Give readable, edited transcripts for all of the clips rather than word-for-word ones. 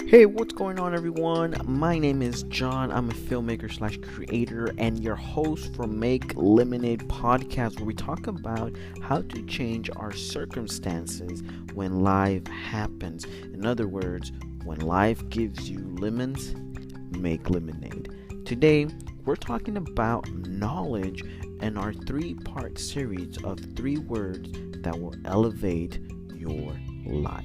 Hey, what's going on, everyone? My name is John. I'm a filmmaker slash creator and your host for Make Lemonade podcast, where we talk about how to change our circumstances when life happens. In other words, when life gives you lemons, make lemonade. Today, we're talking about knowledge and our three-part series of 3 words that will elevate your life.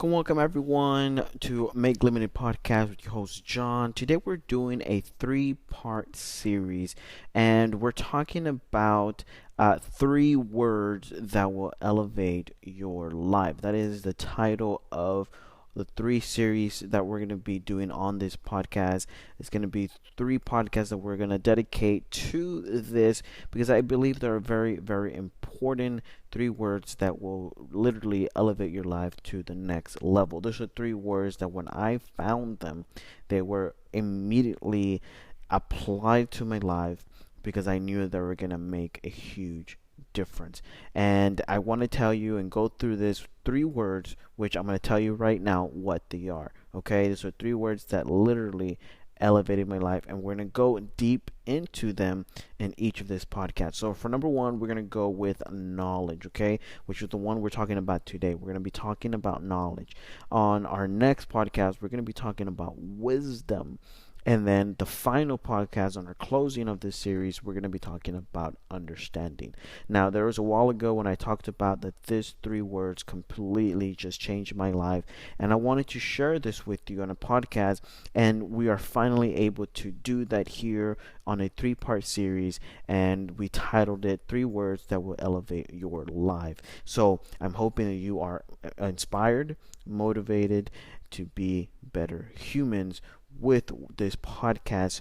Welcome everyone to Make Limited Podcast with your host John. Today we're doing a 3-part series, and we're talking about 3 words that will elevate your life. That is the title of the 3 series that we're going to be doing on this podcast. It's going to be 3 podcasts that we're going to dedicate to this because I believe they're very, very important 3 words that will literally elevate your life to the next level. Those are 3 words that when I found them, they were immediately applied to my life because I knew they were going to make a huge difference. And I want to tell you and go through this 3 words, which I'm going to tell you right now what they are. Okay, these are 3 words that literally elevated my life, and we're going to go deep into them in each of this podcast. So for number 1, we're going to go with knowledge, okay, which is the one we're talking about today. We're going to be talking about knowledge. On our next podcast, we're going to be talking about wisdom. And then the final podcast on our closing of this series, we're going to be talking about understanding. Now, there was a while ago when I talked about that these 3 words completely just changed my life. And I wanted to share this with you on a podcast. And we are finally able to do that here on a 3-part series. And we titled it 3 words that will elevate your life. So I'm hoping that you are inspired, motivated to be better humans with this podcast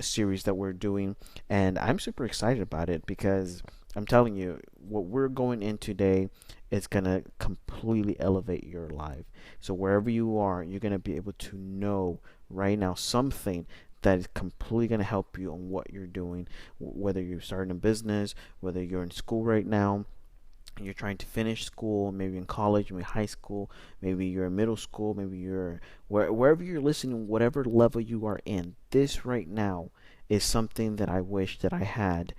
series that we're doing, and I'm super excited about it because I'm telling you what we're going in today is going to completely elevate your life. So wherever you are, you're going to be able to know right now something that is completely going to help you on what you're doing, whether you're starting a business, whether you're in school right now, you're trying to finish school, maybe in college, maybe high school, maybe you're in middle school, maybe you're wherever you're listening, whatever level you are in. This right now is something that I wish that I had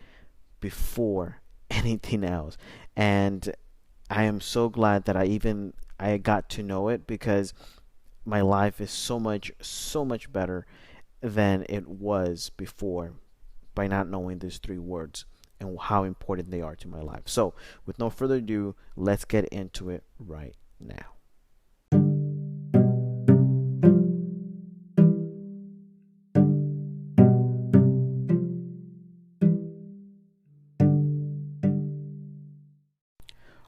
before anything else, and I am so glad that I got to know it because my life is so much better than it was before by not knowing these 3 words and how important they are to my life. So, with no further ado, let's get into it right now.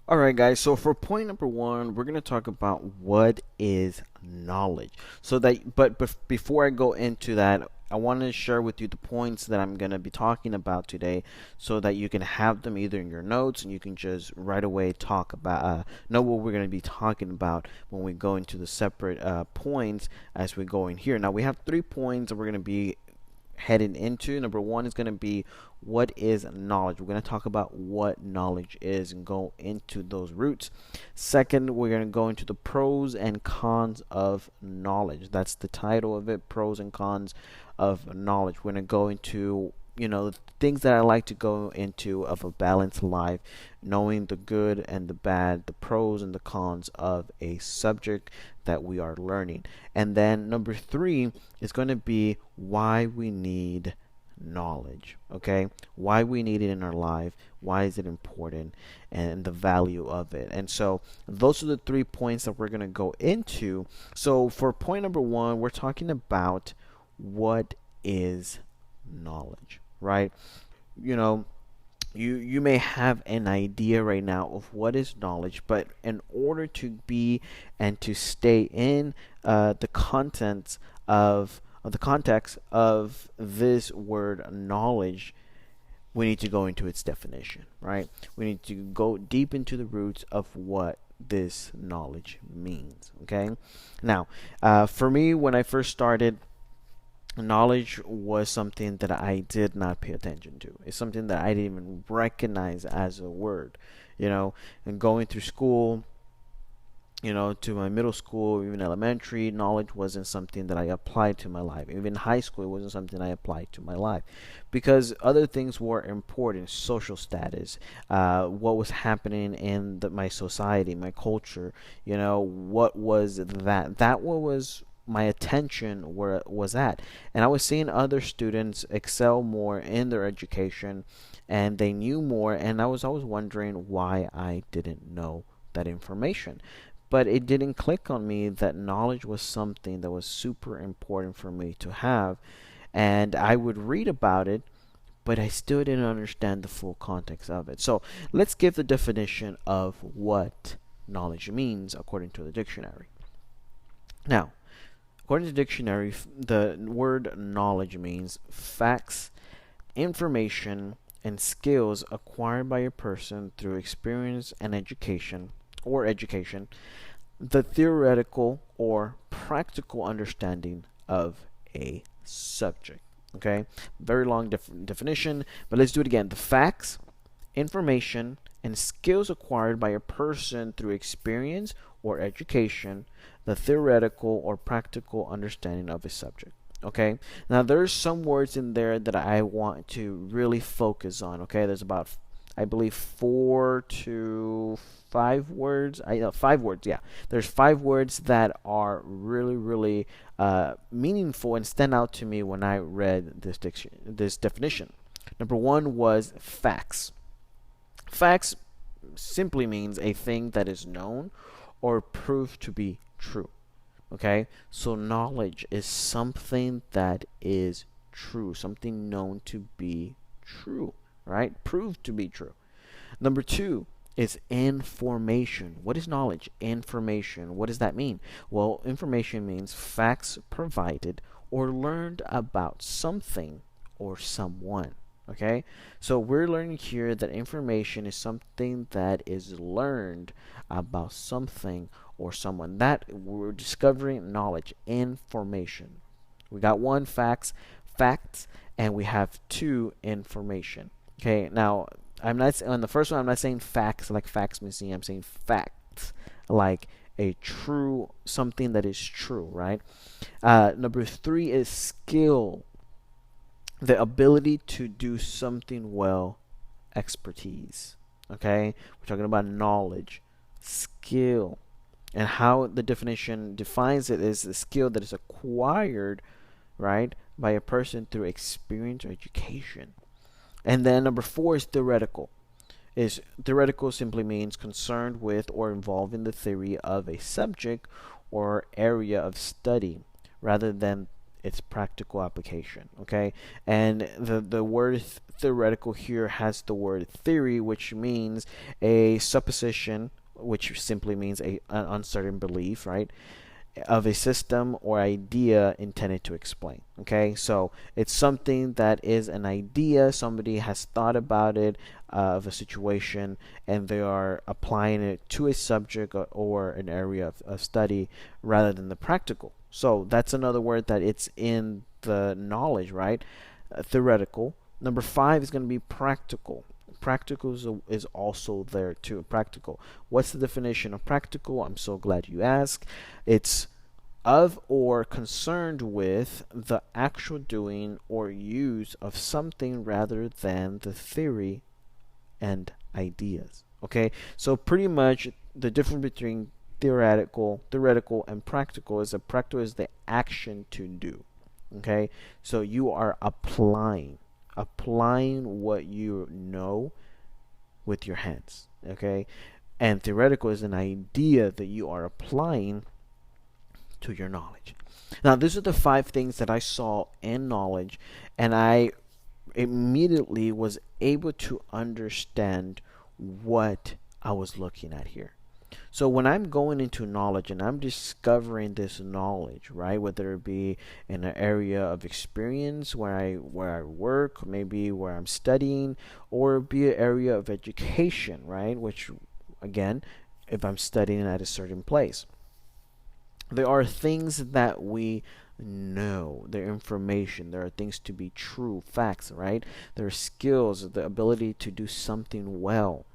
All right, guys. So for point number 1, we're going to talk about what is knowledge. But before I go into that, I want to share with you the points that I'm going to be talking about today, so that you can have them either in your notes and you can just right away talk about know what we're going to be talking about when we go into the separate points as we go in here. Now we have 3 points that we're going to be heading into. Number 1 is going to be what is knowledge. We're going to talk about what knowledge is and go into those roots. Second, we're going to go into the pros and cons of knowledge. That's the title of it, pros and cons of knowledge. We're going to go into the things that I like to go into of a balanced life, knowing the good and the bad, the pros and the cons of a subject that we are learning. And then number 3 is going to be why we need knowledge. Okay, why we need it in our life, why is it important, and the value of it. And so those are the 3 points that we're going to go into. So for point number 1, we're talking about what is knowledge, right? You may have an idea right now of what is knowledge, but in order to be and to stay in the contents of the context of this word knowledge, we need to go into its definition, right? We need to go deep into the roots of what this knowledge means. Okay, now for me, when I first started knowledge was something that I did not pay attention to. It's something that I didn't even recognize as a word, you know. And going through school, to my middle school, even elementary, knowledge wasn't something that I applied to my life. Even high school, it wasn't something I applied to my life because other things were important: social status, what was happening in my society, my culture. What was that? That what was my attention where it was at. And I was seeing other students excel more in their education and they knew more, and I was always wondering why I didn't know that information. But it didn't click on me that knowledge was something that was super important for me to have. And I would read about it, but I still didn't understand the full context of it. So let's give the definition of what knowledge means according to the dictionary. Now, according to the dictionary, the word knowledge means facts, information, and skills acquired by a person through experience and education, the theoretical or practical understanding of a subject. Okay, very long definition, but let's do it again. The facts, information, and skills acquired by a person through experience or education, the theoretical or practical understanding of a subject. Okay, now there's some words in there that I want to really focus on. Okay, there's about, I believe, 4 to 5 words. 5 words. Yeah, there's 5 words that are really, really meaningful and stand out to me when I read this definition. Number one was facts. Facts simply means a thing that is known or proved to be true. Okay, so knowledge is something that is true, something known to be true, right? Proved to be true. Number two is information. What is knowledge? Information. What does that mean? Well, information means facts provided or learned about something or someone. Okay, so we're learning here that information is something that is learned about something or someone. That we're discovering knowledge, information. We got one, facts, and we have two, information. Okay, now I'm not on the first one. I'm not saying facts like facts museum. I'm saying facts like a true, something that is true, right? Number three is skill, the ability to do something well, expertise. Okay, we're talking about knowledge, skill, and how the definition defines it is a skill that is acquired, right, by a person through experience or education. And then number four is theoretical. Is theoretical simply means concerned with or involved in the theory of a subject or area of study rather than its practical application. Okay, and the word theoretical here has the word theory, which means a supposition, which simply means an uncertain belief, right, of a system or idea intended to explain. Okay, so it's something that is an idea, somebody has thought about it, of a situation, and they are applying it to a subject or an area of study rather than the practical. So that's another word that it's in the knowledge, right? Theoretical. Number five is going to be practical. Practical is also there too. Practical. What's the definition of practical? I'm so glad you asked. It's of or concerned with the actual doing or use of something rather than the theory and ideas. Okay, so pretty much the difference between theoretical and practical is that practical is the action to do. Okay, so you are applying what you know with your hands. Okay, and theoretical is an idea that you are applying to your knowledge. Now, these are the 5 things that I saw in knowledge, and I immediately was able to understand what I was looking at here. So when I'm going into knowledge and I'm discovering this knowledge, right, whether it be in an area of experience where I work, maybe where I'm studying, or be an area of education, right, which again, if I'm studying at a certain place. There are things that we know, they're information, there are things to be true, facts, right? There are skills, the ability to do something well,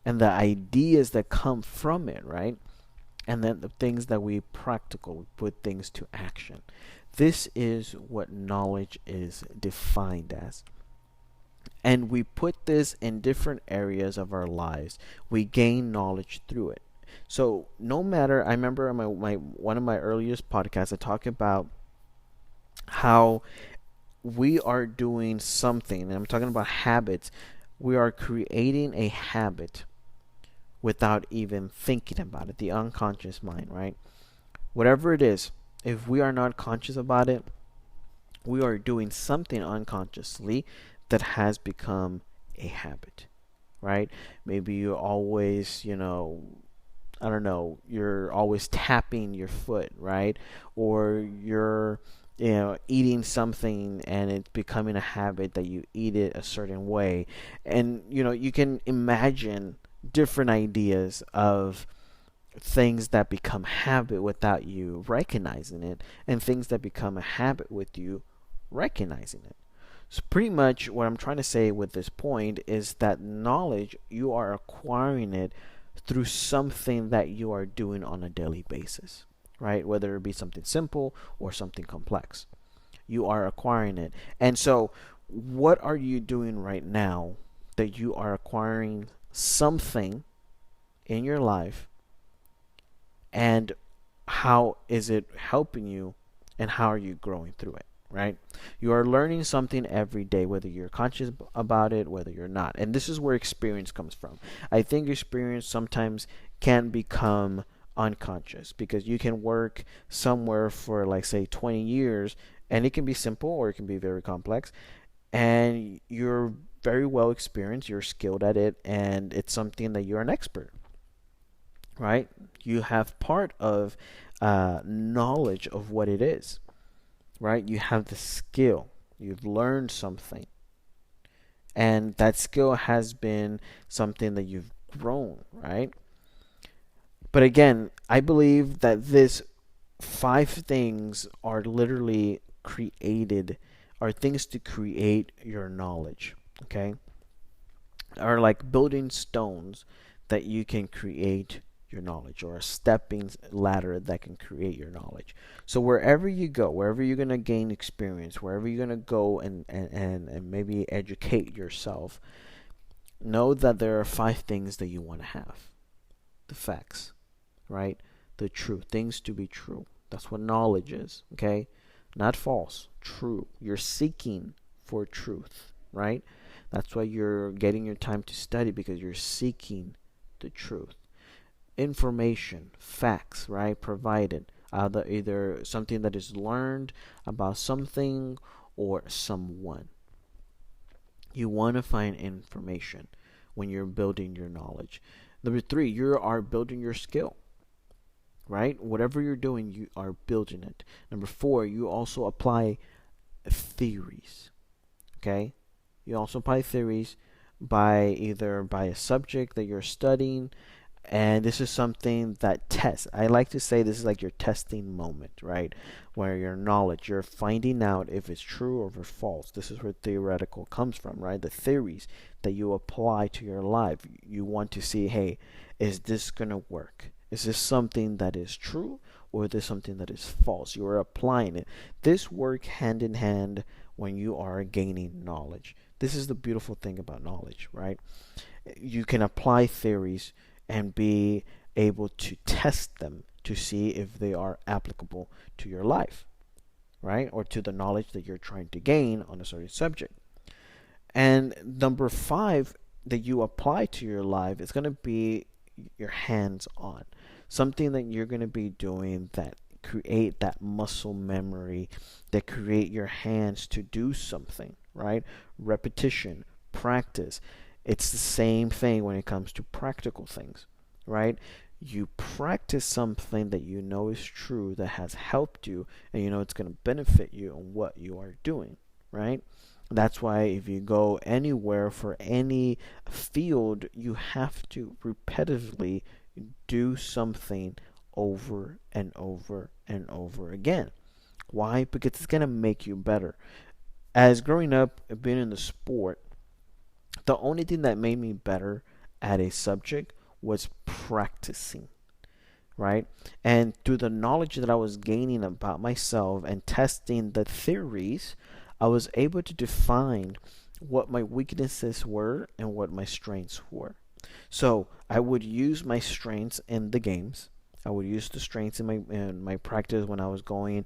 and the ideas that come from it, right? And then the things that we practical, we put things to action. This is what knowledge is defined as. And we put this in different areas of our lives. We gain knowledge through it. So no matter, I remember in my one of my earliest podcasts, I talk about how we are doing something, and I'm talking about habits. We are creating a habit without even thinking about it, the unconscious mind, right? Whatever it is, if we are not conscious about it, we are doing something unconsciously that has become a habit, right? Maybe you always, I don't know, you're always tapping your foot, right? Or you're, eating something and it's becoming a habit that you eat it a certain way. And, you can imagine different ideas of things that become habit without you recognizing it, and things that become a habit with you recognizing it. So pretty much what I'm trying to say with this point is that knowledge, you are acquiring it through something that you are doing on a daily basis, right? Whether it be something simple or something complex, you are acquiring it. And so what are you doing right now that you are acquiring something in your life, and how is it helping you, and how are you growing through it, right? You are learning something every day, whether you're conscious about it, whether you're not. And this is where experience comes from. I think experience sometimes can become unconscious, because you can work somewhere for, like, say 20 years, and it can be simple or it can be very complex, and you're very well experienced, you're skilled at it, and it's something that you're an expert, right? You have part of knowledge of what it is, right? You have the skill, you've learned something, and that skill has been something that you've grown, right? But again, I believe that this five things are literally created, are things to create your knowledge, okay? Are like building stones that you can create your knowledge, or a stepping ladder that can create your knowledge. So wherever you go, wherever you're going to gain experience, wherever you're going to go and maybe educate yourself, know that there are five things that you want to have. The facts, right? The truth, things to be true. That's what knowledge is, okay? Not false, true. You're seeking for truth, right? That's why you're getting your time to study, because you're seeking the truth. Information, facts, right? Provided. Either something that is learned about something or someone. You want to find information when you're building your knowledge. Number three, you are building your skill, right? Whatever you're doing, you are building it. Number four, you also apply theories, okay? You also apply theories by either by a subject that you're studying, and this is something that tests. I like to say this is like your testing moment, right? Where your knowledge, you're finding out if it's true or if it's false. This is where theoretical comes from, right? The theories that you apply to your life. You want to see, hey, is this going to work? Is this something that is true, or is this something that is false? You are applying it. This work hand in hand when you are gaining knowledge. This is the beautiful thing about knowledge, right? You can apply theories and be able to test them to see if they are applicable to your life, right? Or to the knowledge that you're trying to gain on a certain subject. And number five that you apply to your life is going to be your hands on. Something that you're going to be doing that create that muscle memory, that create your hands to do something, right? Repetition, practice. It's the same thing when it comes to practical things, right? You practice something that you know is true, that has helped you, and you know it's going to benefit you on what you are doing, right? That's why if you go anywhere for any field, you have to repetitively do something over and over and over again. Why? Because it's going to make you better. As growing up, being in the sport, the only thing that made me better at a subject was practicing, right? And through the knowledge that I was gaining about myself and testing the theories, I was able to define what my weaknesses were and what my strengths were. So I would use my strengths in the games. I would use the strengths in my practice when I was going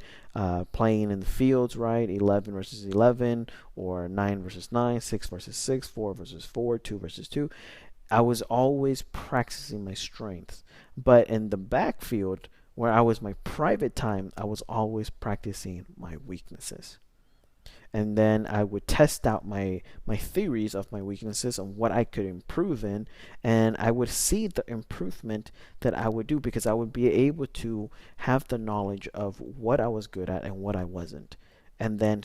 playing in the fields, right? 11 versus 11, or 9 versus 9, 6 versus 6, 4 versus 4, 2 versus 2. I was always practicing my strengths. But in the backfield, where I was my private time, I was always practicing my weaknesses. And then I would test out my theories of my weaknesses and what I could improve in, and I would see the improvement that I would do because I would be able to have the knowledge of what I was good at and what I wasn't, and then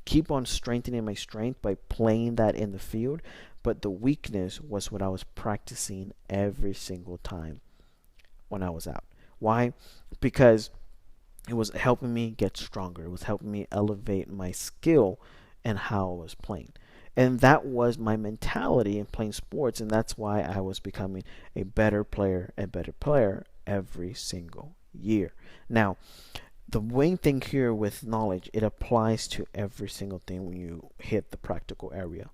keep on strengthening my strength by playing that in the field. But the weakness was what I was practicing every single time when I was out. Why? Because it was helping me get stronger. It was helping me elevate my skill and how I was playing. And that was my mentality in playing sports, and that's why I was becoming a better player every single year. Now, the main thing here with knowledge, it applies to every single thing when you hit the practical area.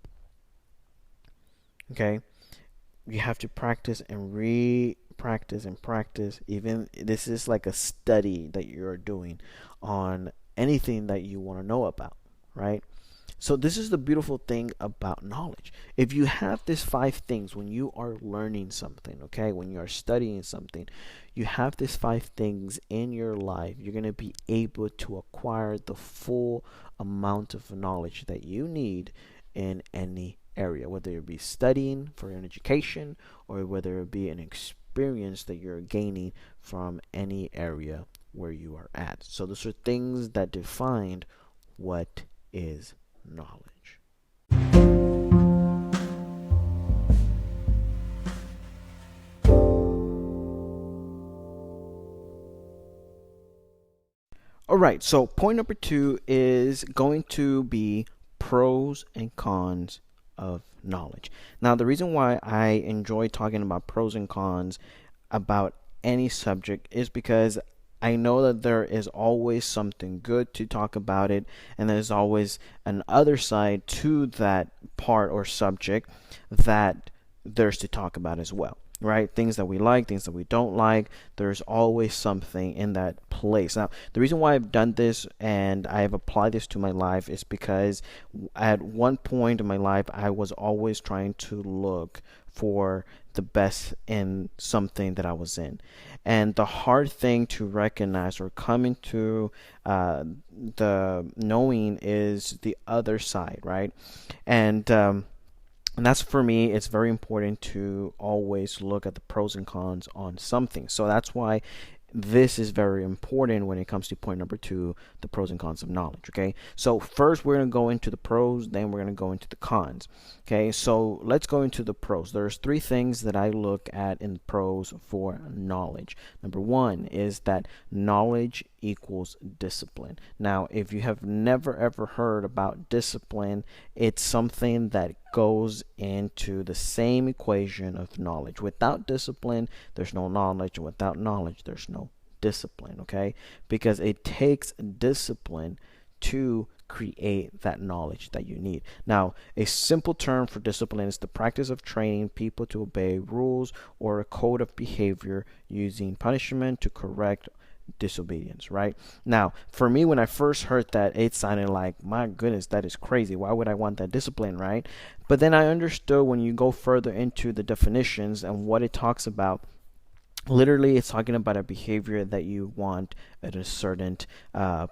Okay? You have to practice and practice and practice. Even this is like a study that you're doing on anything that you want to know about, right? So this is the beautiful thing about knowledge. If you have these five things when you are learning something, okay, when you are studying something, you have these five things in your life, you're going to be able to acquire the full amount of knowledge that you need in any area, whether it be studying for an education or whether it be an experience that you're gaining from any area where you are at. So those are things that define what is knowledge. All right, so point number two is going to be pros and cons of knowledge. Now, the reason why I enjoy talking about pros and cons about any subject is because I know that there is always something good to talk about it, and there's always an other side to that part or subject that there's to talk about as well, right? Things that we like, things that we don't like. There's always something in that place. Now, the reason why I've done this and I've applied this to my life is because at one point in my life, I was always trying to look for the best in something that I was in. And the hard thing to recognize or come into the knowing is the other side, right? And that's for me, it's very important to always look at the pros and cons on something. So that's why this is very important when it comes to point number two, the pros and cons of knowledge. Okay, so first we're going to go into the pros, then we're going to go into the cons. Okay, so let's go into the pros. There's three things that I look at in pros for knowledge. Number one is that knowledge equals discipline. Now, if you have never ever heard about discipline, it's something that goes into the same equation of knowledge. Without discipline, there's no knowledge, and without knowledge, there's no discipline, okay? Because it takes discipline to create that knowledge that you need. Now, a simple term for discipline is the practice of training people to obey rules or a code of behavior using punishment to correct disobedience, right? Now, for me, when I first heard that, it sounded like, my goodness, that is crazy. Why would I want that discipline, right? But then I understood when you go further into the definitions and what it talks about. Literally, it's talking about a behavior that you want at a certain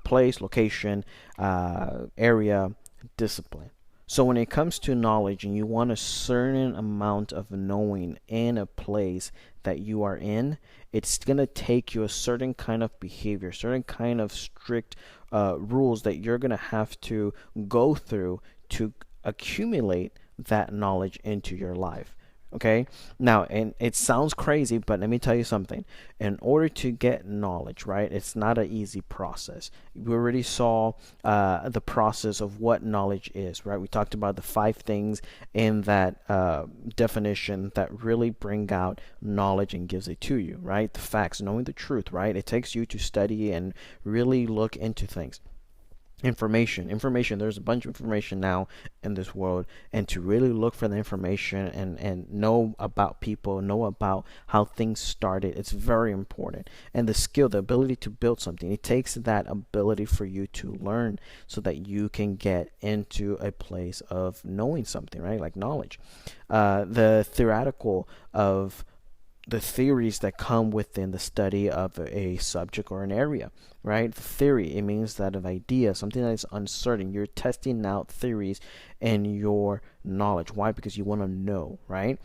place, location, area, discipline. So when it comes to knowledge and you want a certain amount of knowing in a place that you are in, it's going to take you a certain kind of behavior, certain kind of strict rules that you're going to have to go through to accumulate that knowledge into your life. Okay, now, and it sounds crazy, but let me tell you something. In order to get knowledge, right, it's not an easy process. We already saw the process of what knowledge is, right? We talked about the five things in that definition that really bring out knowledge and gives it to you, right? The facts, knowing the truth, right? It takes you to study and really look into things. Information, there's a bunch of information now in this world, and to really look for the information and know about people, know about how things started, it's very important. And the skill, the ability to build something, it takes that ability for you to learn so that you can get into a place of knowing something, right? Like knowledge, the theoretical of the theories that come within the study of a subject or an area, right? Theory, it means that an idea, something that is uncertain. You're testing out theories in your knowledge. Why? Because you want to know, right?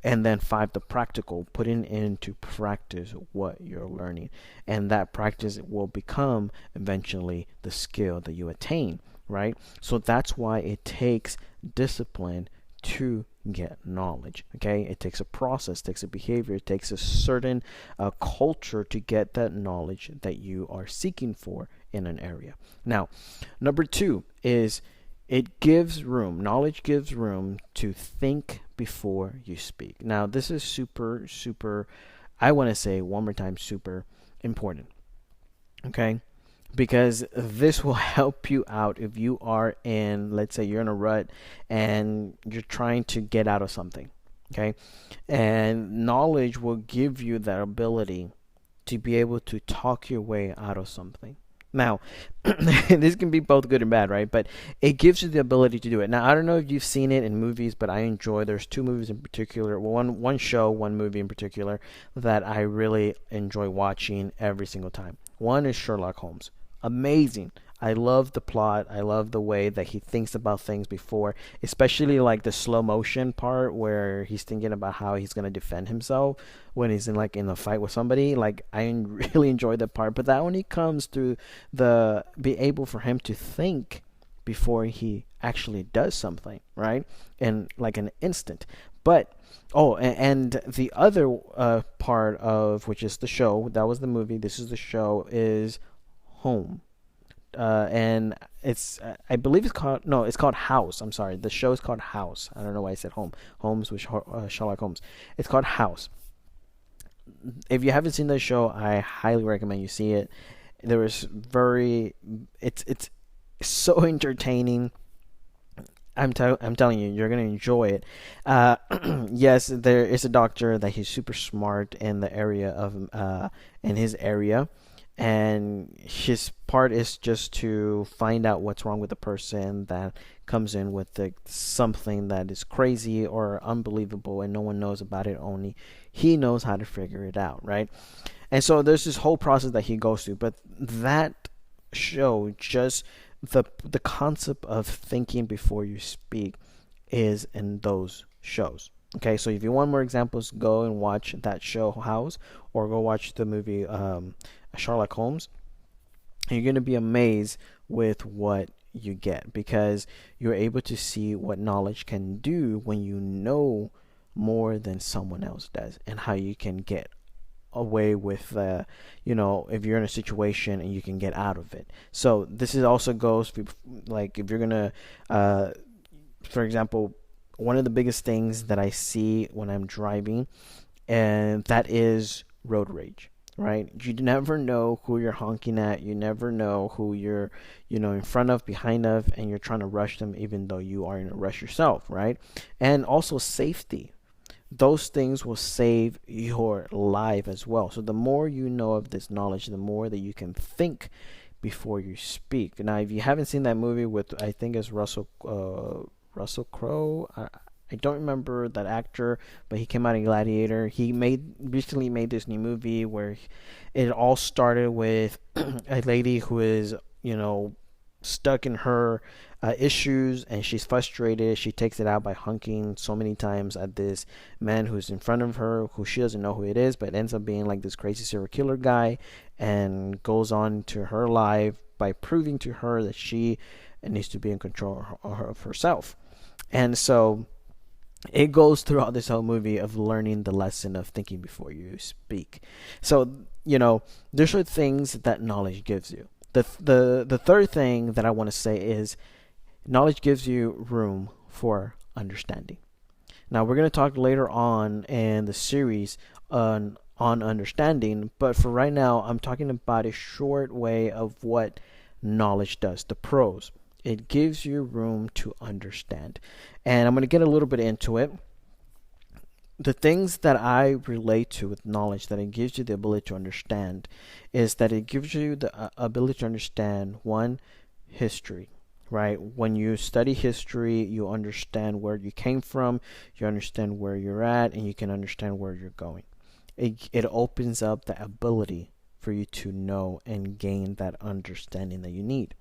And then five, the practical, putting into practice what you're learning. And that practice will become eventually the skill that you attain, right? So that's why it takes discipline to get knowledge. Okay, it takes a process, takes a behavior, it takes a certain culture to get that knowledge that you are seeking for in an area. Now, number two is it gives room, knowledge gives room to think before you speak. Now, this is super, I want to say one more time, super important. Okay, because this will help you out if you are in, let's say you're in a rut and you're trying to get out of something. Okay, and knowledge will give you that ability to be able to talk your way out of something. Now, this can be both good and bad, right? But it gives you the ability to do it. Now, I don't know if you've seen it in movies, but I enjoy. There's two movies in particular, one show, one movie in particular that I really enjoy watching every single time. One is Sherlock Holmes. Amazing. I love the plot. I love the way that he thinks about things before, especially like the slow motion part where he's thinking about how he's gonna defend himself when he's in a fight with somebody. Like I really enjoy that part, but that only comes through the be able for him to think before he actually does something, right? In like an instant. But and the other part of which is the show, that was the movie. This is the show, is Home. And it's I believe it's called, no, it's called House. I'm sorry, the show is called House. I don't know why I said Home. Holmes with Sherlock Holmes. It's called House. If you haven't seen the show, I highly recommend you see it. There is very, it's so entertaining. I'm telling you, you're gonna enjoy it. Uh, yes, there is a doctor that he's super smart in the area of in his area, and his part is just to find out what's wrong with the person that comes in with something that is crazy or unbelievable, and no one knows about it. Only he knows how to figure it out, right? And so there's this whole process that he goes through. But that show, just the concept of thinking before you speak is in those shows. Okay, so if you want more examples, go and watch that show House, or go watch the movie Sherlock Holmes. And you're going to be amazed with what you get, because you're able to see what knowledge can do when you know more than someone else does, and how you can get away with if you're in a situation and you can get out of it. So this is also goes like if you're gonna for example, one of the biggest things that I see when I'm driving, and that is road rage, right? You never know who you're honking at. You never know who you're in front of, behind of, and you're trying to rush them even though you are in a rush yourself, right? And also safety, those things will save your life as well. So the more you know of this knowledge, the more that you can think before you speak. Now, if you haven't seen that movie with, I think it's Russell Crowe. I don't remember that actor, but he came out in Gladiator. He recently made this new movie where it all started with a lady who is stuck in her issues, and she's frustrated. She takes it out by honking so many times at this man who's in front of her, who she doesn't know who it is, but it ends up being like this crazy serial killer guy, and goes on to her life by proving to her that she needs to be in control of herself. And so It goes throughout this whole movie of learning the lesson of thinking before you speak. So, there's are things that knowledge gives you. The third thing that I want to say is knowledge gives you room for understanding. Now we're going to talk later on in the series on understanding, but for right now I'm talking about a short way of what knowledge does. The pros. It gives you room to understand. And I'm going to get a little bit into it. The things that I relate to with knowledge that it gives you the ability to understand is that it gives you the ability to understand one, history, right? When you study history, you understand where you came from, you understand where you're at, and you can understand where you're going. It opens up the ability for you to know and gain that understanding that you need.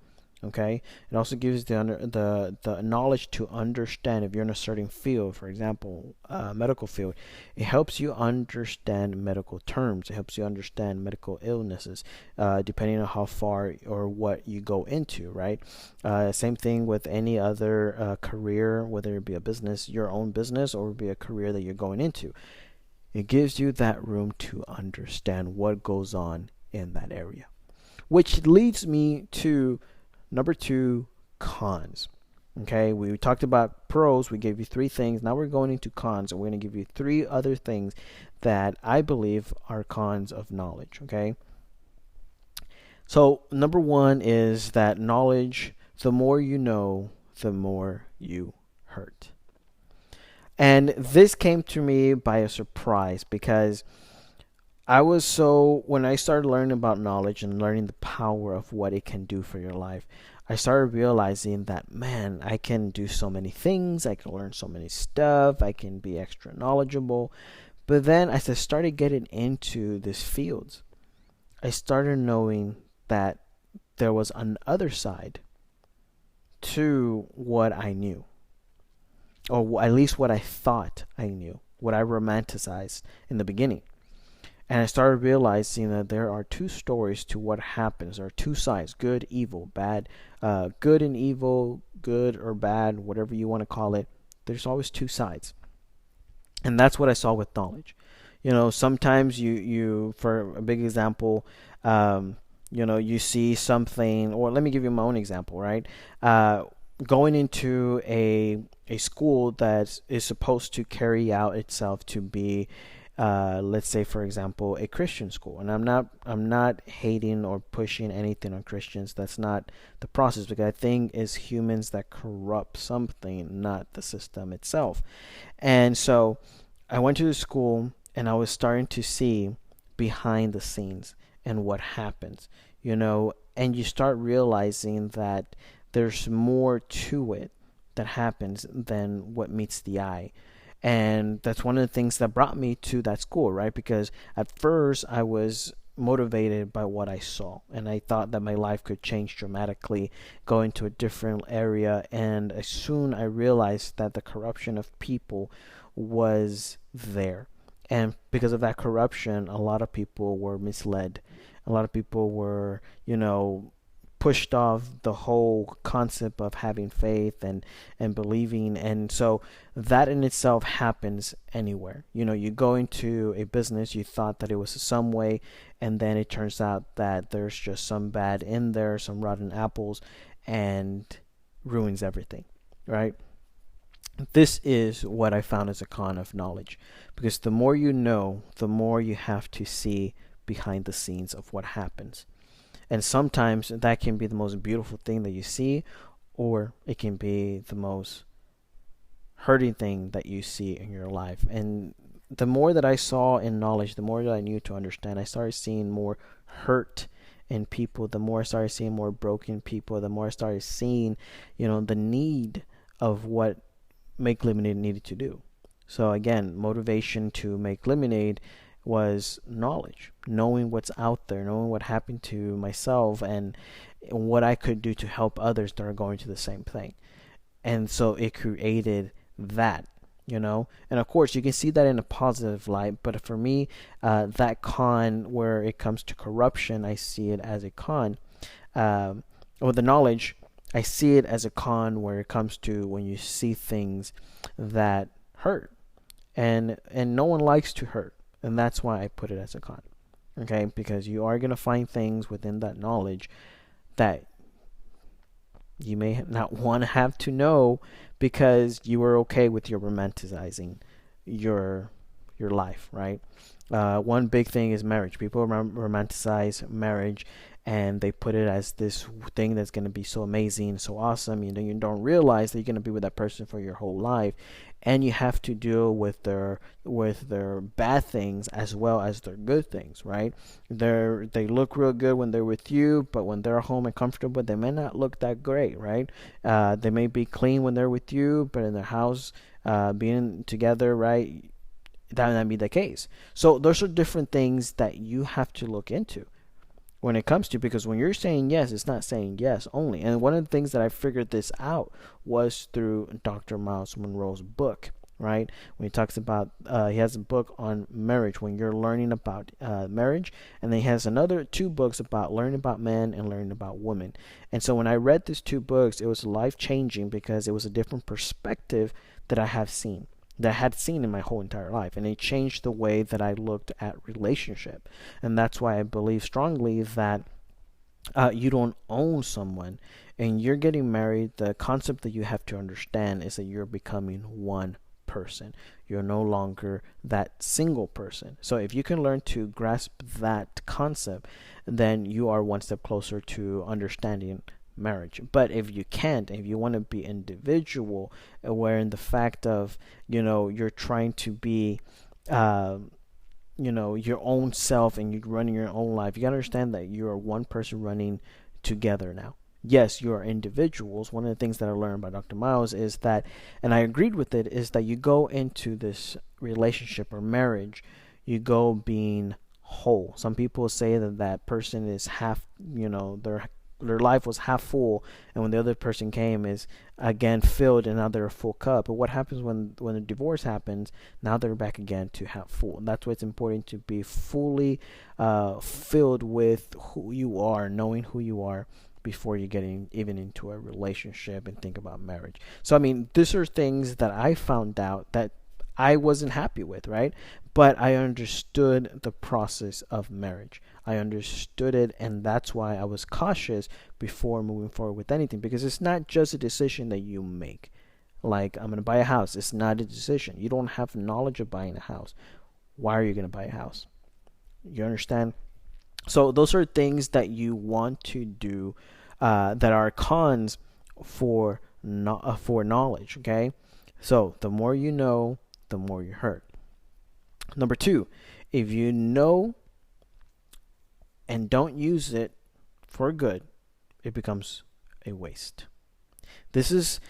Okay, it also gives the knowledge to understand if you're in a certain field, for example, medical field. It helps you understand medical terms. It helps you understand medical illnesses, depending on how far or what you go into. Right. Same thing with any other career, whether it be a business, your own business, or it be a career that you're going into. It gives you that room to understand what goes on in that area, which leads me to number two, cons. Okay, we talked about pros. We gave you three things. Now we're going into cons, and we're going to give you three other things that I believe are cons of knowledge. Okay, so number one is that knowledge, the more you know, the more you hurt. And this came to me by a surprise because when I started learning about knowledge and learning the power of what it can do for your life, I started realizing that, man, I can do so many things. I can learn so many stuff. I can be extra knowledgeable. But then as I started getting into these fields, I started knowing that there was another side to what I knew, or at least what I thought I knew, what I romanticized in the beginning. And I started realizing that there are two stories to what happens. There are two sides: good, evil, bad, good and evil, good or bad, whatever you want to call it. There's always two sides, and that's what I saw with knowledge. Sometimes you for a big example, you see something, or let me give you my own example, right? Going into a school that is supposed to carry out itself to be, let's say for example, a Christian school. And I'm not hating or pushing anything on Christians. That's not the process, because I think it's humans that corrupt something, not the system itself. And so I went to the school and I was starting to see behind the scenes and what happens, and you start realizing that there's more to it that happens than what meets the eye. And that's one of the things that brought me to that school, right? Because at first I was motivated by what I saw, and I thought that my life could change dramatically, go into a different area. And as soon I realized that the corruption of people was there, and because of that corruption, a lot of people were misled. A lot of people were, pushed off the whole concept of having faith and believing. And so that in itself happens anywhere. You go into a business, you thought that it was some way, and then it turns out that there's just some bad in there, some rotten apples, and ruins everything, right? This is what I found as a con of knowledge, because the more you know, the more you have to see behind the scenes of what happens. And sometimes that can be the most beautiful thing that you see, or it can be the most hurting thing that you see in your life. And the more that I saw in knowledge, the more that I knew to understand, I started seeing more hurt in people. The more I started seeing more broken people, the more I started seeing, the need of what Make Lemonade needed to do. So again, motivation to make lemonade was knowledge, knowing what's out there, knowing what happened to myself, and what I could do to help others that are going through the same thing. And so it created that, and of course you can see that in a positive light. But for me, that con, where it comes to corruption, I see it as a con. Or the knowledge, I see it as a con where it comes to when you see things that hurt, and no one likes to hurt, and that's why I put it as a con. Okay, because you are gonna find things within that knowledge that you may not want to have to know because you were okay with your romanticizing your your life, right? One big thing is marriage. People romanticize marriage, and they put it as this thing that's going to be so amazing, so awesome. You don't realize that you're going to be with that person for your whole life, and you have to deal with their bad things as well as their good things, right? They look real good when they're with you, but when they're home and comfortable, they may not look that great, right? They may be clean when they're with you, but in their house, being together, right? That would not be the case. So those are different things that you have to look into when it comes to, because when you're saying yes, it's not saying yes only. And one of the things that I figured this out was through Dr. Miles Monroe's book, right? When he talks about, he has a book on marriage when you're learning about marriage, and then he has another two books about learning about men and learning about women. And so when I read these two books, it was life changing because it was a different perspective that I have seen that I had seen in my whole entire life, and it changed the way that I looked at relationship. And that's why I believe strongly that you don't own someone, and you're getting married. The concept that you have to understand is that you're becoming one person. You're no longer that single person. So if you can learn to grasp that concept, then you are one step closer to understanding marriage. But if you can't, if you want to be individual, where in the fact of, you're trying to be your own self, and you're running your own life, you got to understand that you are one person running together now. Yes, you are individuals. One of the things that I learned by Dr. Miles is that, and I agreed with it, is that you go into this relationship or marriage, you go being whole. Some people say that that person is half, their life was half full, and when the other person came is again filled, and now they're a full cup. But what happens when a divorce happens? Now they're back again to half full. And that's why it's important to be fully filled with who you are, knowing who you are, before you get even into a relationship and think about marriage. So I mean, these are things that I found out that I wasn't happy with, right? But I understood the process of marriage. I understood it, and that's why I was cautious before moving forward with anything, because it's not just a decision that you make. Like, I'm going to buy a house. It's not a decision. You don't have knowledge of buying a house. Why are you going to buy a house? You understand? So those are things that you want to do that are cons for for knowledge, okay? So the more you know, the more you hurt. Number two, if you know and don't use it for good, it becomes a waste. This is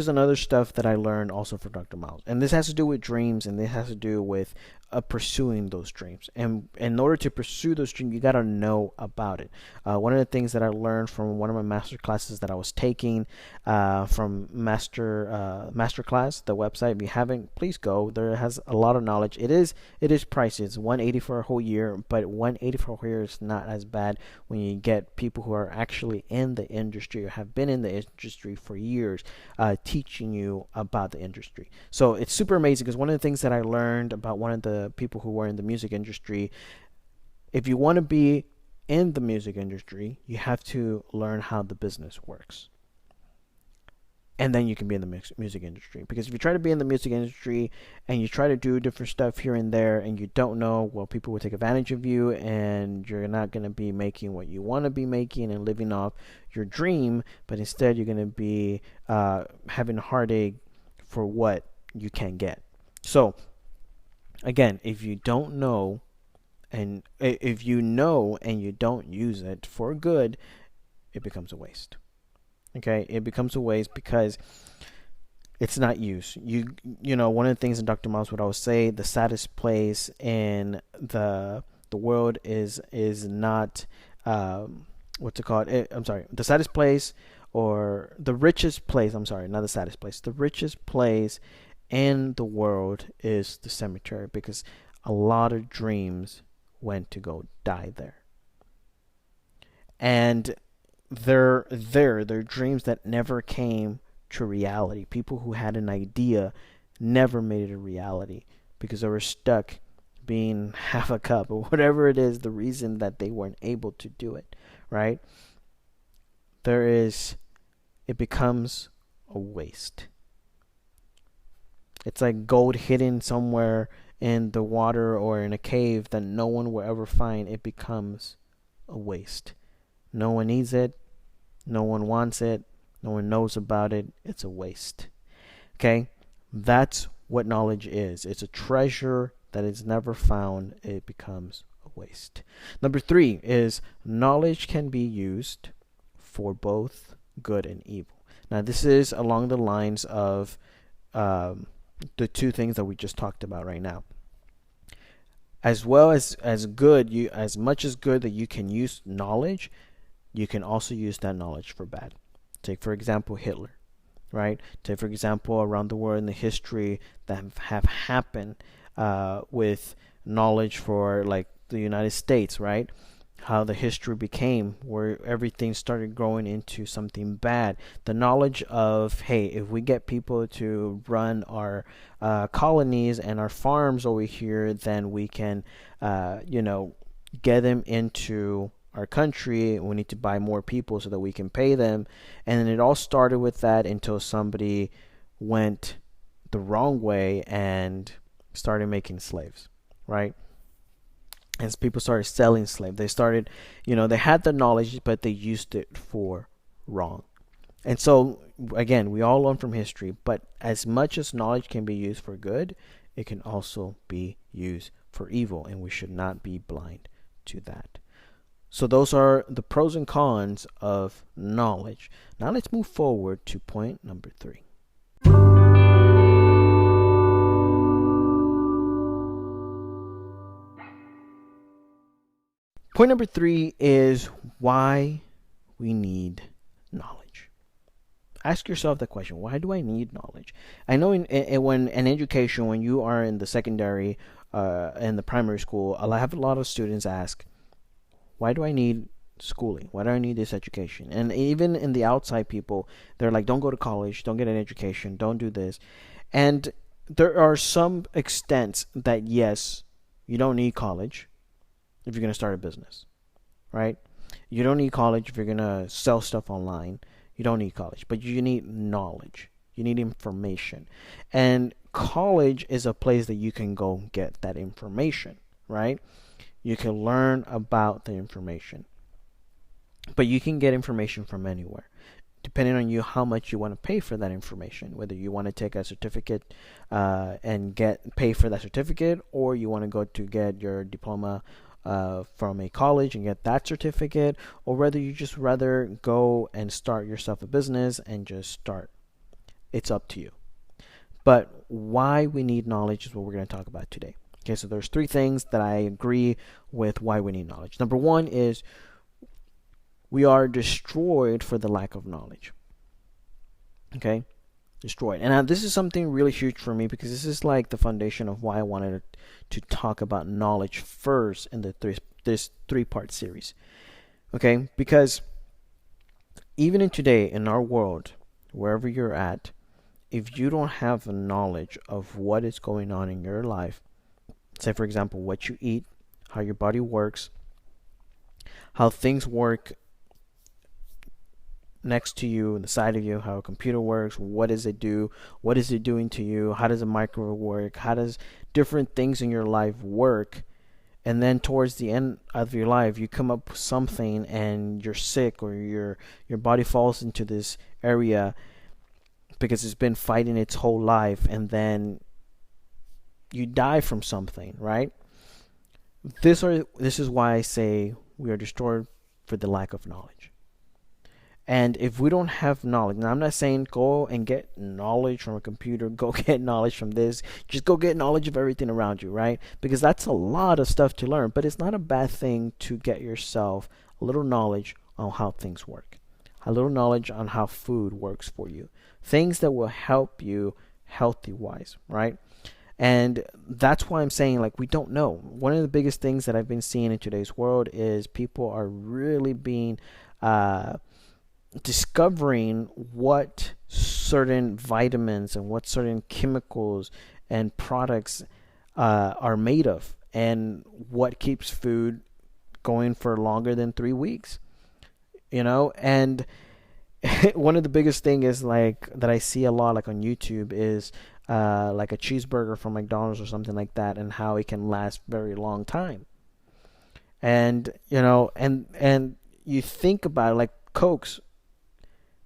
another stuff that I learned also from Dr. Miles, and this has to do with dreams, and this has to do with pursuing those dreams. And in order to pursue those dreams, you gotta know about it. One of the things that I learned from one of my master classes that I was taking from Master Class, the website. If you haven't, please go. There has a lot of knowledge. It is pricey. It's $180 for a whole year, but $180 for a whole year is not as bad when you get people who are actually in the industry or have been in the industry for years, teaching you about the industry. So it's super amazing, because one of the things that I learned about one of the people who were in the music industry, if you want to be in the music industry, you have to learn how the business works. And then you can be in the music industry. Because if you try to be in the music industry and you try to do different stuff here and there and you don't know, well, people will take advantage of you, and you're not going to be making what you want to be making and living off your dream, but instead you're going to be having a heartache for what you can get. So again, if you don't know, and if you know and you don't use it for good, it becomes a waste. Okay, it becomes a waste because it's not used. One of the things that Dr. Miles would always say, the saddest place in the world is not what's it called? I'm sorry, the saddest place, or the richest place. I'm sorry, not the saddest place. The richest place in the world is the cemetery, because a lot of dreams went to go die there. And they're dreams that never came to reality. People who had an idea never made it a reality because they were stuck being half a cup or whatever it is, the reason that they weren't able to do it, right? It becomes a waste. It's like gold hidden somewhere in the water or in a cave that no one will ever find. It becomes a waste. No one needs it. No one wants it. No one knows about it. It's a waste. Okay? That's what knowledge is. It's a treasure that is never found. It becomes a waste. Number 3 is knowledge can be used for both good and evil. Now, this is along the lines of the two things that we just talked about right now. As well as good, as much as good that you can use knowledge, you can also use that knowledge for bad. Take for example Hitler, right? Take for example around the world in the history that have happened with knowledge for like the United States, right? How the history became where everything started growing into something bad. The knowledge of, hey, if we get people to run our colonies and our farms over here, then we can get them into our country. We need to buy more people so that we can pay them. And then it all started with that until somebody went the wrong way and started making slaves, right? As people started selling slaves, they started, they had the knowledge, but they used it for wrong. And so, again, we all learn from history, but as much as knowledge can be used for good, it can also be used for evil, and we should not be blind to that. So those are the pros and cons of knowledge. Now let's move forward to point number 3. Point number 3 is why we need knowledge. Ask yourself the question, why do I need knowledge? I know when in education, when you are in the secondary, in the primary school, I have a lot of students ask, why do I need schooling? Why do I need this education? And even in the outside people, they're like, don't go to college, don't get an education, don't do this. And there are some extents that, yes, you don't need college if you're going to start a business, right? You don't need college if you're going to sell stuff online. You don't need college, but you need knowledge. You need information. And college is a place that you can go get that information, right? You can learn about the information. But you can get information from anywhere, depending on you how much you want to pay for that information, whether you want to take a certificate and pay for that certificate, or you want to go to get your diploma from a college and get that certificate, or whether you just rather go and start yourself a business and just start. It's up to you. But why we need knowledge is what we're going to talk about today. Okay, so there's 3 things that I agree with why we need knowledge. Number 1 is we are destroyed for the lack of knowledge. Okay? Destroyed. And this is something really huge for me because this is like the foundation of why I wanted to talk about knowledge first in this 3-part series. Okay? Because even in today, in our world, wherever you're at, if you don't have the knowledge of what is going on in your life, say for example, what you eat, how your body works, how things work next to you, on the side of you, how a computer works, what does it do, what is it doing to you, how does a microwave work, how does different things in your life work, and then towards the end of your life you come up with something and you're sick or your body falls into this area because it's been fighting its whole life, and then you die from something, right? This is why I say we are destroyed for the lack of knowledge. And if we don't have knowledge, now I'm not saying go and get knowledge from a computer, go get knowledge from this, just go get knowledge of everything around you, right? Because that's a lot of stuff to learn, but it's not a bad thing to get yourself a little knowledge on how things work, a little knowledge on how food works for you, things that will help you healthy-wise, right? And that's why I'm saying, like, we don't know. One of the biggest things that I've been seeing in today's world is people are really being discovering what certain vitamins and what certain chemicals and products are made of, and what keeps food going for longer than 3 weeks. And one of the biggest thing is like that I see a lot like on YouTube is like a cheeseburger from McDonald's or something like that, and how it can last very long time. And and you think about it, like Cokes,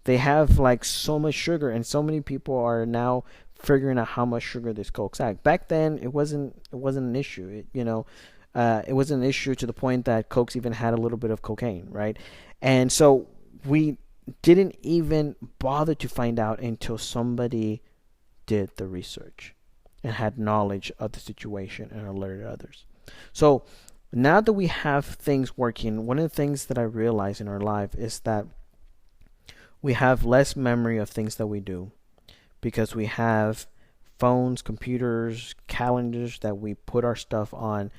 they have like so much sugar, and so many people are now figuring out how much sugar this Cokes had. Back then, it wasn't an issue. It wasn't an issue to the point that Cokes even had a little bit of cocaine, right? And so we didn't even bother to find out until somebody did the research and had knowledge of the situation and alerted others. So now that we have things working, one of the things that I realize in our life is that we have less memory of things that we do because we have phones, computers, calendars that we put our stuff on,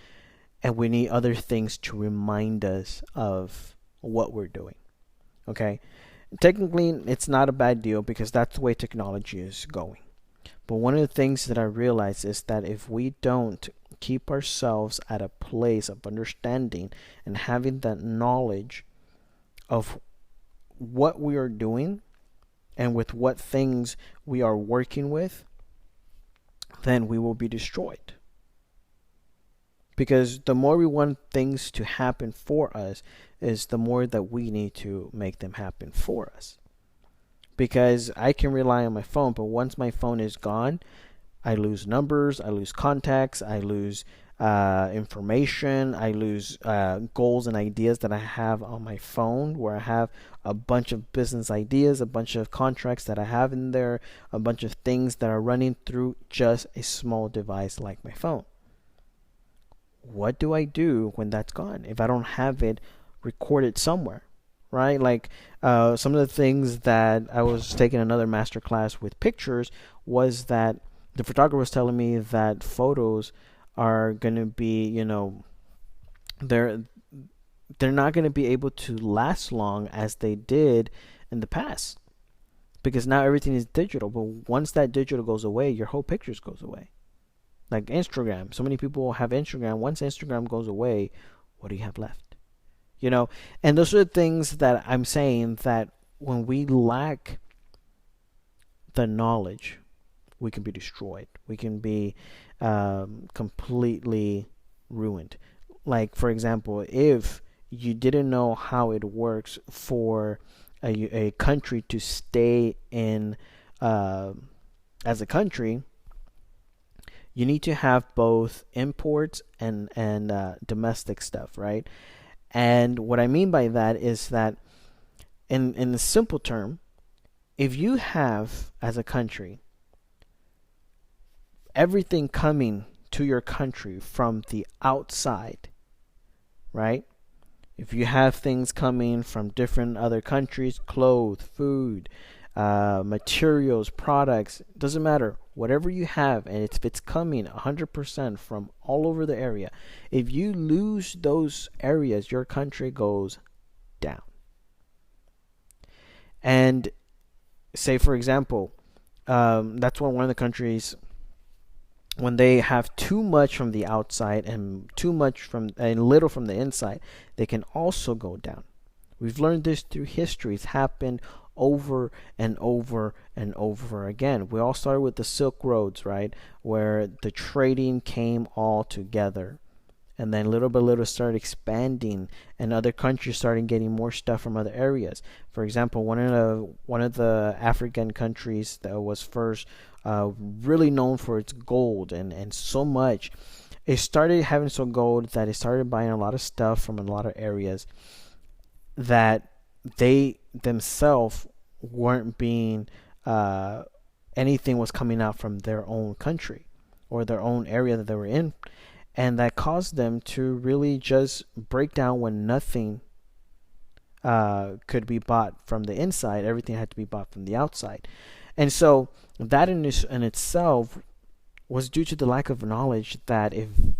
and we need other things to remind us of what we're doing. Okay? Technically, it's not a bad deal because that's the way technology is going. But one of the things that I realize is that if we don't keep ourselves at a place of understanding and having that knowledge of what we are doing and with what things we are working with, then we will be destroyed. Because the more we want things to happen for us, is the more that we need to make them happen for us. Because I can rely on my phone, but once my phone is gone, I lose numbers, I lose contacts, I lose information, I lose goals and ideas that I have on my phone, where I have a bunch of business ideas, a bunch of contracts that I have in there, a bunch of things that are running through just a small device like my phone. What do I do when that's gone if I don't have it recorded somewhere? Right? Like some of the things that I was taking another master class with pictures was that the photographer was telling me that photos are going to be, they're not going to be able to last long as they did in the past, because now everything is digital. But once that digital goes away, your whole pictures goes away. Like Instagram, so many people have Instagram. Once Instagram goes away, what do you have left? And those are the things that I'm saying, that when we lack the knowledge, we can be destroyed. We can be completely ruined. Like, for example, if you didn't know how it works for a country to stay in as a country, you need to have both imports and domestic stuff, right? And what I mean by that is that in the simple term, if you have, as a country, everything coming to your country from the outside, right? If you have things coming from different other countries, clothes, food, materials, products, doesn't matter. Whatever you have, and if it's coming 100% from all over the area, if you lose those areas, your country goes down. And say, for example, that's when one of the countries, when they have too much from the outside and too much from and little from the inside, they can also go down. We've learned this through history. It's happened over and over and over again. We all started with the Silk Roads, right? Where the trading came all together. And then little by little started expanding, and other countries started getting more stuff from other areas. For example, one of the African countries that was first really known for its gold and so much, it started having so gold that it started buying a lot of stuff from a lot of areas that they themselves weren't being anything was coming out from their own country or their own area that they were in, and that caused them to really just break down when nothing could be bought from the inside. Everything had to be bought from the outside. And so that in itself was due to the lack of knowledge, that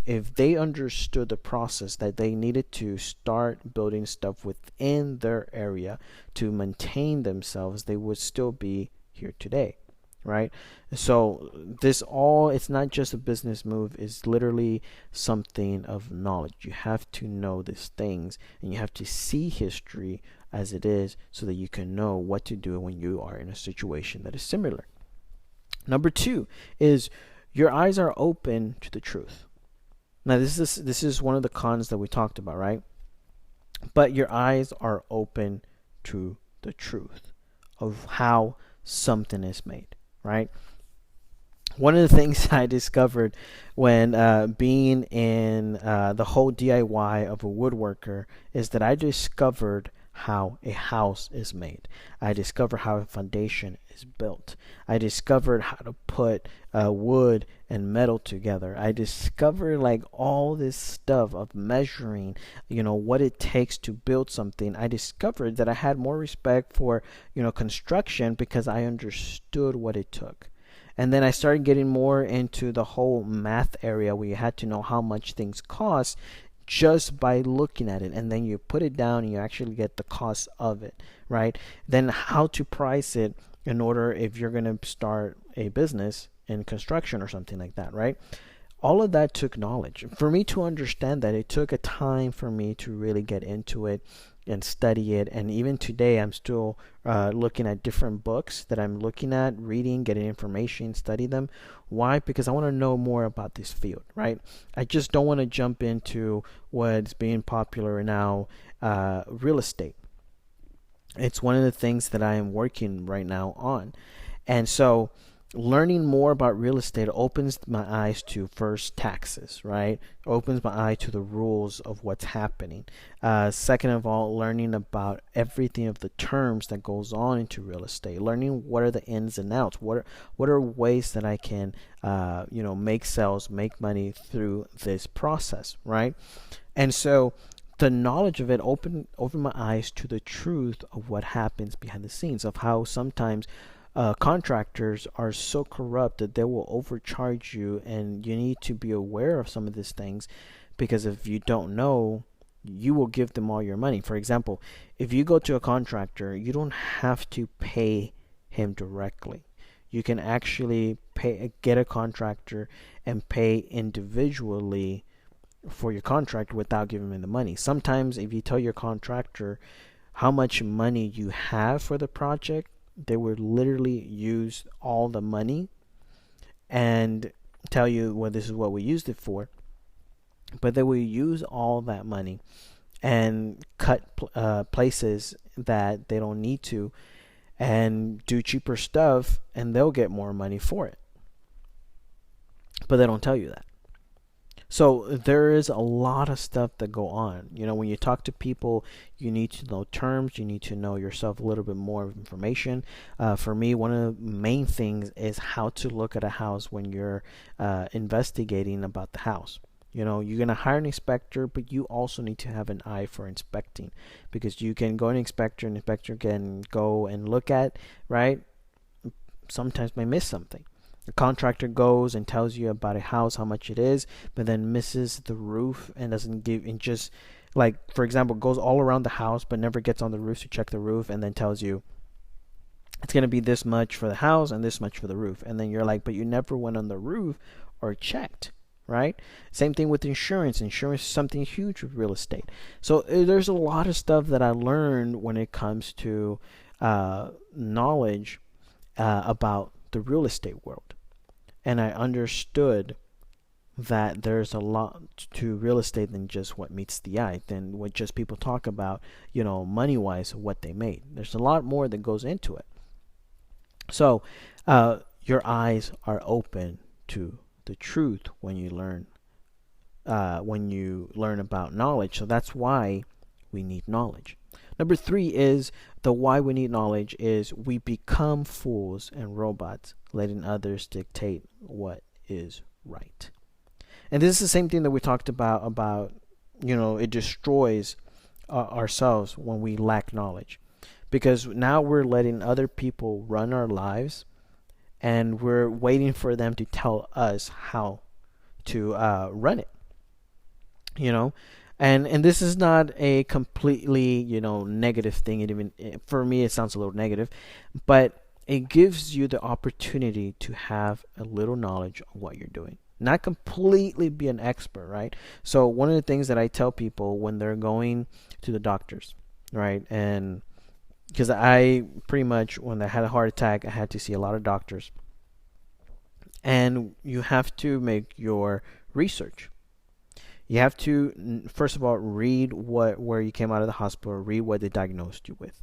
if they understood the process that they needed to start building stuff within their area to maintain themselves, they would still be here today, right? So it's not just a business move, it's literally something of knowledge. You have to know these things, and you have to see history as it is so that you can know what to do when you are in a situation that is similar. Number two is your eyes are open to the truth. Now this is one of the cons that we talked about, right? But your eyes are open to the truth of how something is made, right? One of the things I discovered when being in the whole DIY of a woodworker is that I discovered how a house is made. I discovered how a foundation is built. I discovered how to put wood and metal together. I discovered like all this stuff of measuring, what it takes to build something. I discovered that I had more respect for, construction because I understood what it took. And then I started getting more into the whole math area where you had to know how much things cost just by looking at it. And then you put it down and you actually get the cost of it, right? Then how to price it in order if you're going to start a business in construction or something like that, right? All of that took knowledge. For me to understand that, it took a time for me to really get into it and study it. And even today, I'm still looking at different books that I'm looking at, reading, getting information, study them. Why? Because I want to know more about this field, right? I just don't want to jump into what's being popular now, real estate. It's one of the things that I am working right now on. And so learning more about real estate opens my eyes to first taxes, right? Opens my eye to the rules of what's happening. Second of all, learning about everything of the terms that goes on into real estate. Learning what are the ins and outs. What are ways that I can, make sales, make money through this process, right? And so the knowledge of it opened my eyes to the truth of what happens behind the scenes, of how sometimes contractors are so corrupt that they will overcharge you, and you need to be aware of some of these things, because if you don't know, you will give them all your money. For example, if you go to a contractor, you don't have to pay him directly. You can actually get a contractor and pay individually for your contract without giving him the money. Sometimes if you tell your contractor how much money you have for the project, they would literally use all the money and tell you, well, this is what we used it for. But they will use all that money and cut places that they don't need to and do cheaper stuff, and they'll get more money for it. But they don't tell you that. So there is a lot of stuff that go on. When you talk to people, you need to know terms. You need to know yourself a little bit more information. For me, one of the main things is how to look at a house when you're investigating about the house. You're going to hire an inspector, but you also need to have an eye for inspecting, because you can go an inspector, and inspector can go and look at, right? Sometimes may miss something. The contractor goes and tells you about a house, how much it is, but then misses the roof and doesn't give, and just like, for example, goes all around the house but never gets on the roof to check the roof, and then tells you it's going to be this much for the house and this much for the roof. And then you're like, but you never went on the roof or checked, right? Same thing with insurance. Insurance is something huge with real estate. So there's a lot of stuff that I learned when it comes to knowledge about the real estate world. And I understood that there's a lot to real estate than just what meets the eye, than what just people talk about, money wise, what they made. There's a lot more that goes into it. So your eyes are open to the truth when you learn about knowledge. So that's why we need knowledge. Number 3 is the why we need knowledge is we become fools and robots, letting others dictate what is right. And this is the same thing that we talked about it destroys ourselves when we lack knowledge, because now we're letting other people run our lives, and we're waiting for them to tell us how to run it. And this is not a completely negative thing. For me, it sounds a little negative, but it gives you the opportunity to have a little knowledge on what you're doing. Not completely be an expert, right? So one of the things that I tell people when they're going to the doctors, right? And because I pretty much, when I had a heart attack, I had to see a lot of doctors. And you have to make your research. You have to, first of all, read where you came out of the hospital, read what they diagnosed you with.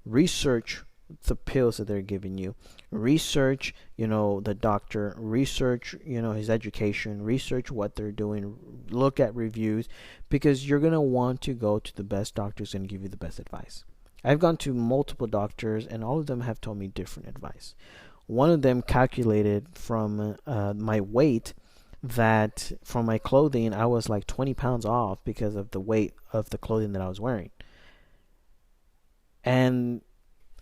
Research the pills that they're giving you. Research, the doctor. Research, his education. Research what they're doing. Look at reviews, because you're going to want to go to the best doctors and give you the best advice. I've gone to multiple doctors, and all of them have told me different advice. One of them calculated from my weight, that from my clothing I was like 20 pounds off because of the weight of the clothing that I was wearing. And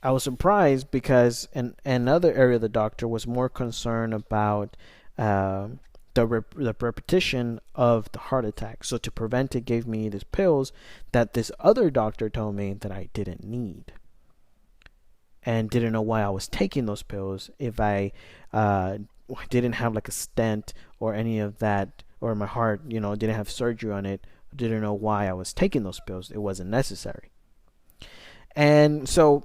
I was surprised because another area of the doctor was more concerned about the repetition of the heart attack. So to prevent it, gave me these pills that this other doctor told me that I didn't need, and didn't know why I was taking those pills if I didn't have like a stent or any of that, or my heart, didn't have surgery on it. Didn't know why I was taking those pills. It wasn't necessary. And so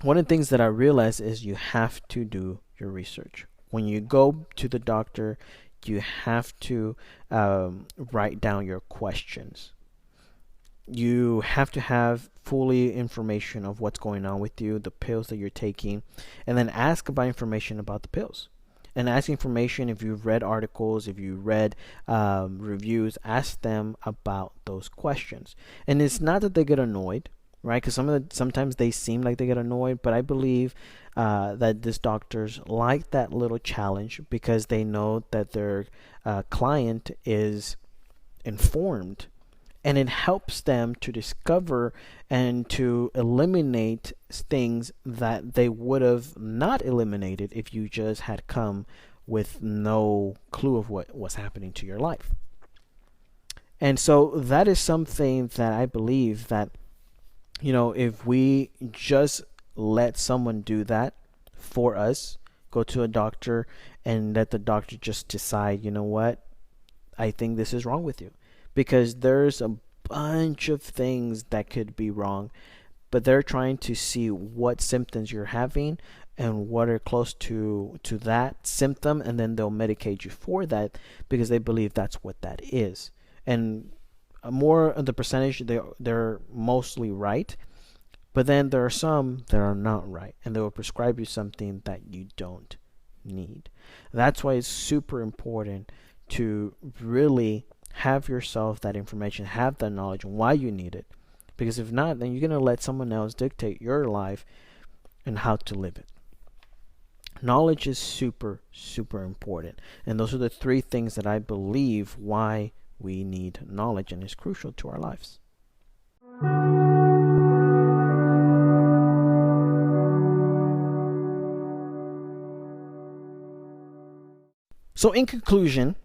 one of the things that I realized is you have to do your research. When you go to the doctor, you have to write down your questions. You have to have fully information of what's going on with you, the pills that you're taking, and then ask about information about the pills. And ask information, if you've read articles, if you read reviews, ask them about those questions. And it's not that they get annoyed, right? Because sometimes they seem like they get annoyed, but I believe that these doctors like that little challenge, because they know that their client is informed, and it helps them to discover and to eliminate things that they would have not eliminated if you just had come with no clue of what was happening to your life. And so that is something that I believe that, if we just let someone do that for us, go to a doctor and let the doctor just decide, what, I think this is wrong with you. Because there's a bunch of things that could be wrong, but they're trying to see what symptoms you're having and what are close to that symptom, and then they'll medicate you for that, because they believe that's what that is. And more of the percentage, they're mostly right, but then there are some that are not right, and they will prescribe you something that you don't need. That's why it's super important to really have yourself that information, have that knowledge on why you need it. Because if not, then you're going to let someone else dictate your life and how to live it. Knowledge is super, super important. And those are the three things that I believe why we need knowledge, and is crucial to our lives. So in conclusion,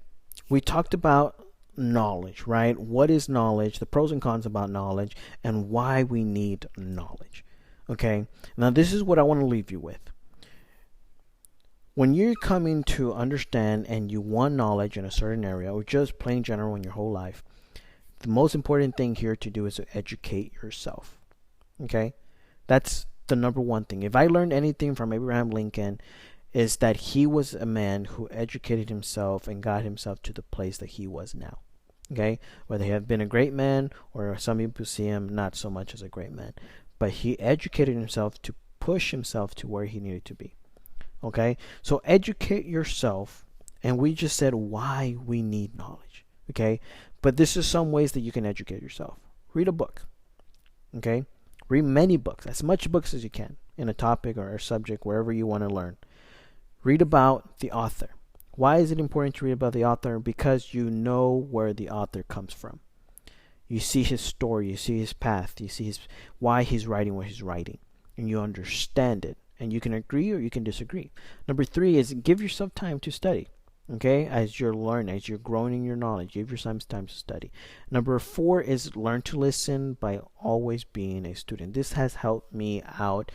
we talked about knowledge, right? What is knowledge, the pros and cons about knowledge, and why we need knowledge. Okay? Now this is what I want to leave you with. When you're coming to understand and you want knowledge in a certain area, or just plain general in your whole life, the most important thing here to do is to educate yourself. Okay? That's the number one thing. If I learned anything from Abraham Lincoln, is that he was a man who educated himself and got himself to the place that he was now. Okay? Whether he had been a great man, or some people see him not so much as a great man, but he educated himself to push himself to where he needed to be. Okay? So educate yourself, and we just said why we need knowledge. Okay? But this is some ways that you can educate yourself. Read a book. Okay? Read many books, as much books as you can, in a topic or a subject, wherever you want to learn. Read about the author. Why is it important to read about the author? Because you know where the author comes from. You see his story, you see his path, you see why he's writing what he's writing, and you understand it. And you can agree or you can disagree. Number 3 is give yourself time to study. Okay, as you're learning, as you're growing in your knowledge, give yourself time to study. Number 4 is learn to listen by always being a student. This has helped me out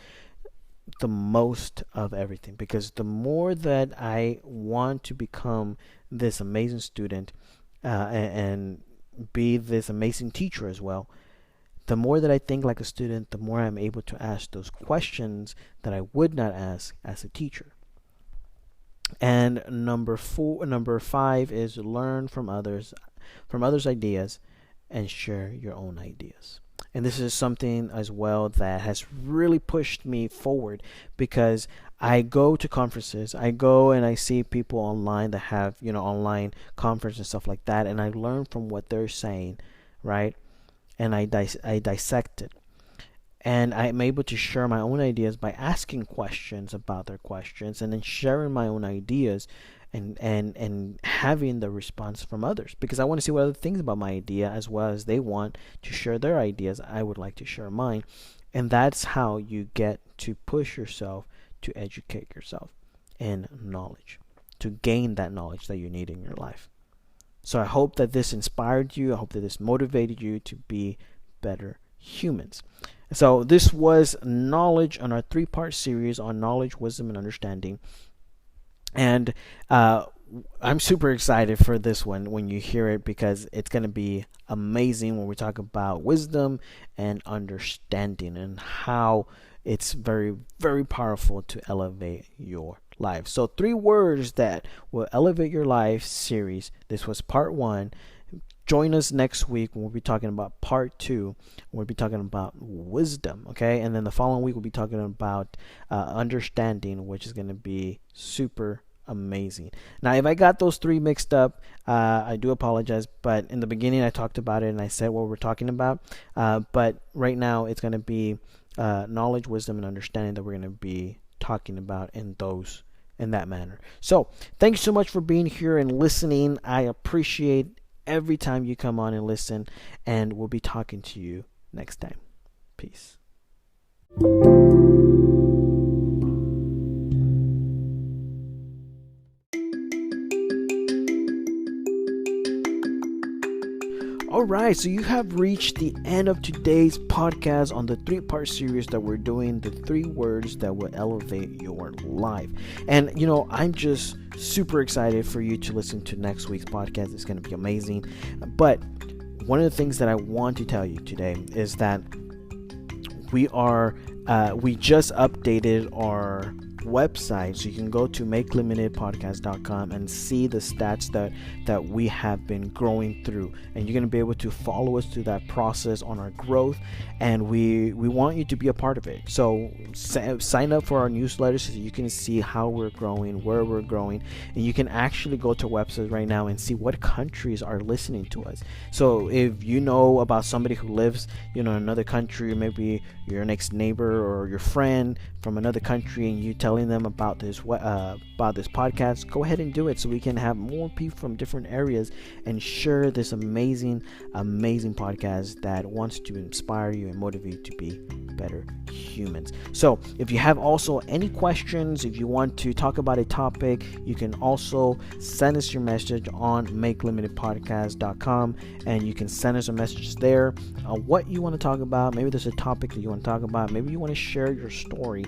the most of everything, because the more that I want to become this amazing student and be this amazing teacher as well, the more that I think like a student, the more I'm able to ask those questions that I would not ask as a teacher. And number five is learn from others' ideas, and share your own ideas. And this is something as well that has really pushed me forward, because I go to conferences, I go and I see people online that have, online conference and stuff like that, and I learn from what they're saying, right? And I dissect it. And I'm able to share my own ideas by asking questions about their questions, and then sharing my own ideas and having the response from others, because I want to see what other things about my idea, as well as they want to share their ideas. I would like to share mine. And that's how you get to push yourself to educate yourself in knowledge, to gain that knowledge that you need in your life. So I hope that this inspired you. I hope that this motivated you to be better humans. So this was knowledge on our 3-part series on knowledge, wisdom, and understanding. And I'm super excited for this one when you hear it, because it's going to be amazing when we talk about wisdom and understanding, and how it's very, very powerful to elevate your life. So 3 words that will elevate your life series. This was part 1. Join us next week when we'll be talking about part 2. We'll be talking about wisdom, okay? And then the following week we'll be talking about understanding, which is going to be super amazing. Now, if I got those 3 mixed up, I do apologize. But in the beginning, I talked about it and I said what we're talking about. But right now, it's going to be knowledge, wisdom, and understanding that we're going to be talking about in that manner. So, thank you so much for being here and listening. I appreciate every time you come on and listen, and we'll be talking to you next time. Peace. Alright, so you have reached the end of today's podcast on the 3-part series that we're doing, the 3 words that will elevate your life. And I'm just super excited for you to listen to next week's podcast. It's going to be amazing. But one of the things that I want to tell you today is that we just updated our website, so you can go to makelimitedpodcast.com and see the stats that we have been growing through, and you're going to be able to follow us through that process on our growth, and we want you to be a part of it. So sign up for our newsletter so you can see how we're growing, where we're growing, and you can actually go to our website right now and see what countries are listening to us. So if you know about somebody who lives in another country, maybe your next neighbor or your friend from another country, and you telling them about this podcast, go ahead and do it, so we can have more people from different areas and share this amazing podcast that wants to inspire you and motivate you to be better humans. So if you have also any questions, if you want to talk about a topic, you can also send us your message on makelimitedpodcast.com, and you can send us a message there what you want to talk about. Maybe there's a topic that you want to talk about, maybe you want to share your story.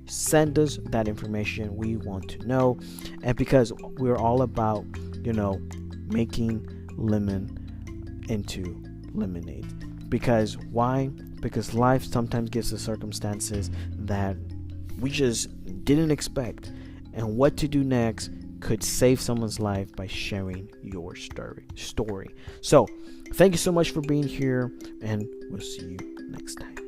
Send us that information. We want to know. And because we're all about making lemon into lemonade. Because why? Because life sometimes gives us circumstances that we just didn't expect, and what to do next could save someone's life by sharing your story. So thank you so much for being here, and we'll see you next time.